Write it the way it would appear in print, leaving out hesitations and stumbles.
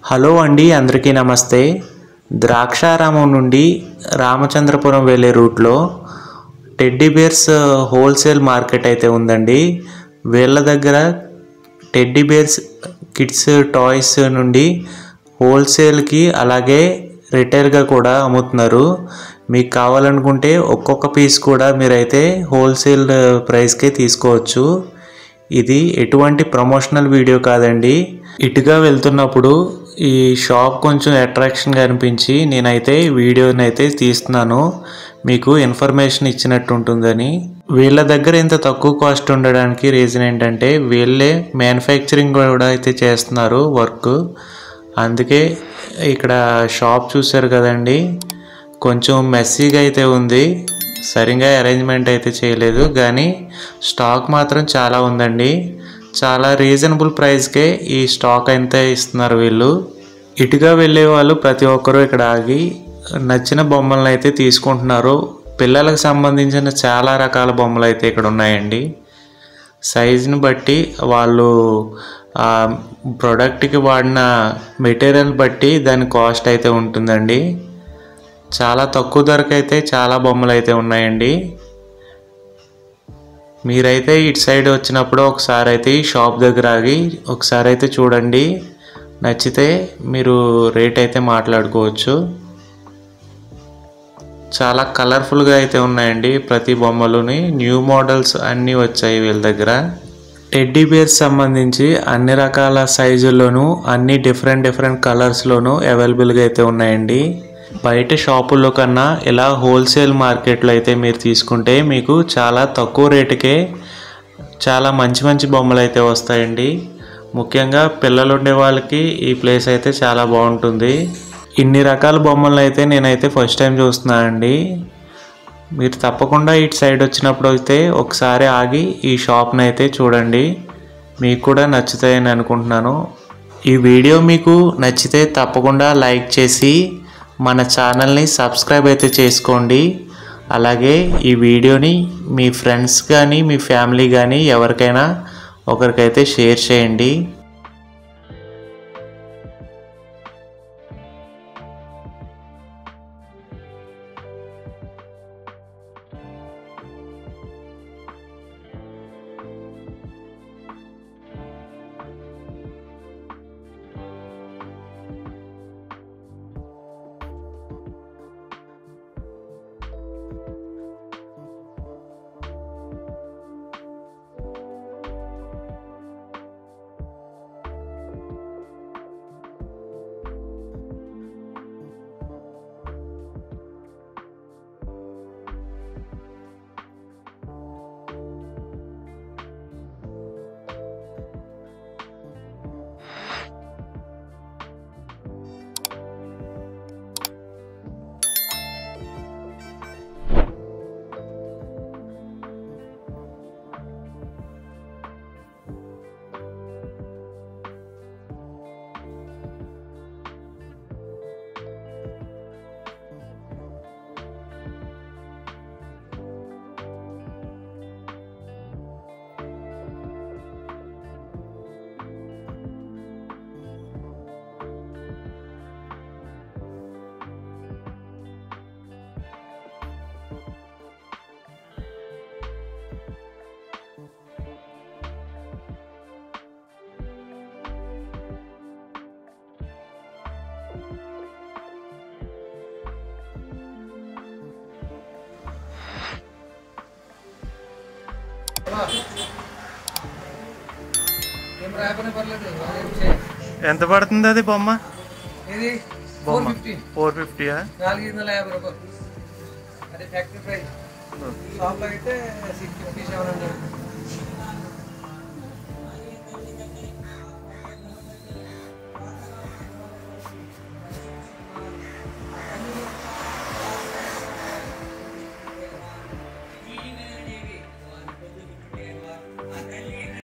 Hello అండి, అందరికీ నమస్తే. ద్రాక్షారామం నుండి రామచంద్రపురం వెళ్ళే రూట్లో టెడ్డీ బేర్స్ హోల్సేల్ మార్కెట్ అయితే ఉందండి. వీళ్ళ దగ్గర టెడ్డీ బేర్స్ కిడ్స్ టాయ్స్ నుండి హోల్సేల్కి అలాగే రిటైల్గా కూడా అమ్ముతున్నారు. మీకు కావాలనుకుంటే ఒక్కొక్క పీస్ కూడా మీరైతే హోల్సేల్ ప్రైస్కే తీసుకోవచ్చు. ఇది ఎటువంటి ప్రమోషనల్ వీడియో కాదండి. ఇటుగా వెళ్తున్నప్పుడు ఈ షాప్ కొంచెం అట్రాక్షన్గా అనిపించి నేనైతే వీడియోని అయితే తీస్తున్నాను, మీకు ఇన్ఫర్మేషన్ ఇచ్చినట్టు ఉంటుందని. వీళ్ళ దగ్గర ఇంత తక్కువ కాస్ట్ ఉండడానికి రీజన్ ఏంటంటే వీళ్ళే మ్యానుఫ్యాక్చరింగ్ కూడా అయితే చేస్తున్నారు వర్క్. అందుకే ఇక్కడ షాప్ చూసారు కదండి, కొంచెం మెస్సీగా అయితే ఉంది. సరిగా అరేంజ్మెంట్ అయితే చేయలేదు, కానీ స్టాక్ మాత్రం చాలా ఉందండి. చాలా రీజనబుల్ ప్రైస్కే ఈ స్టాక్ అయితే ఇస్తున్నారు వీళ్ళు. ఇటుగా వెళ్ళే వాళ్ళు ప్రతి ఒక్కరూ ఇక్కడ ఆగి నచ్చిన బొమ్మలను అయితే తీసుకుంటున్నారు. పిల్లలకు సంబంధించిన చాలా రకాల బొమ్మలు అయితే ఇక్కడ ఉన్నాయండి. సైజుని బట్టి వాళ్ళు ప్రోడక్ట్కి వాడిన మెటీరియల్ బట్టి దాని కాస్ట్ అయితే ఉంటుందండి. చాలా తక్కువ ధరకైతే చాలా బొమ్మలు అయితే ఉన్నాయండి. మీరైతే ఇటు సైడ్ వచ్చినప్పుడు ఒకసారి అయితే ఈ షాప్ దగ్గర ఆగి ఒకసారి అయితే చూడండి. నచ్చితే మీరు రేట్ అయితే మాట్లాడుకోవచ్చు. చాలా కలర్ఫుల్గా అయితే ఉన్నాయండి ప్రతి బొమ్మలుని. న్యూ మోడల్స్ అన్నీ వచ్చాయి వీళ్ళ దగ్గర. టెడ్డీ బేర్స్ సంబంధించి అన్ని రకాల సైజుల్లోనూ అన్ని డిఫరెంట్ కలర్స్లోనూ అవైలబుల్గా అయితే ఉన్నాయండి. బయట షాపుల్లో కన్నా ఇలా హోల్సేల్ మార్కెట్లో అయితే మీరు తీసుకుంటే మీకు చాలా తక్కువ రేటుకే చాలా మంచి బొమ్మలు అయితే వస్తాయండి. ముఖ్యంగా పిల్లలు ఉండే వాళ్ళకి ఈ ప్లేస్ అయితే చాలా బాగుంటుంది. ఇన్ని రకాల బొమ్మలను అయితే నేనైతే ఫస్ట్ టైం చూస్తున్నానండి. మీరు తప్పకుండా ఇటు సైడ్ వచ్చినప్పుడు అయితే ఒకసారి ఆగి ఈ షాప్ని అయితే చూడండి, మీకు కూడా నచ్చుతాయని అనుకుంటున్నాను. ఈ వీడియో మీకు నచ్చితే తప్పకుండా లైక్ చేసి మన ఛానల్ని సబ్స్క్రైబ్ అయితే చేసుకోండి. అలాగే ఈ వీడియోని మీ ఫ్రెండ్స్ కానీ మీ ఫ్యామిలీ కానీ ఎవరికైనా ఒకరికైతే షేర్ చేయండి. ఎంత పడుతుంది అది బొమ్మ? ఇది 450. 450 రూపాయలు. అది ఫ్యాక్టరీ ప్రైస్. షాప్ అయితే 650, 700.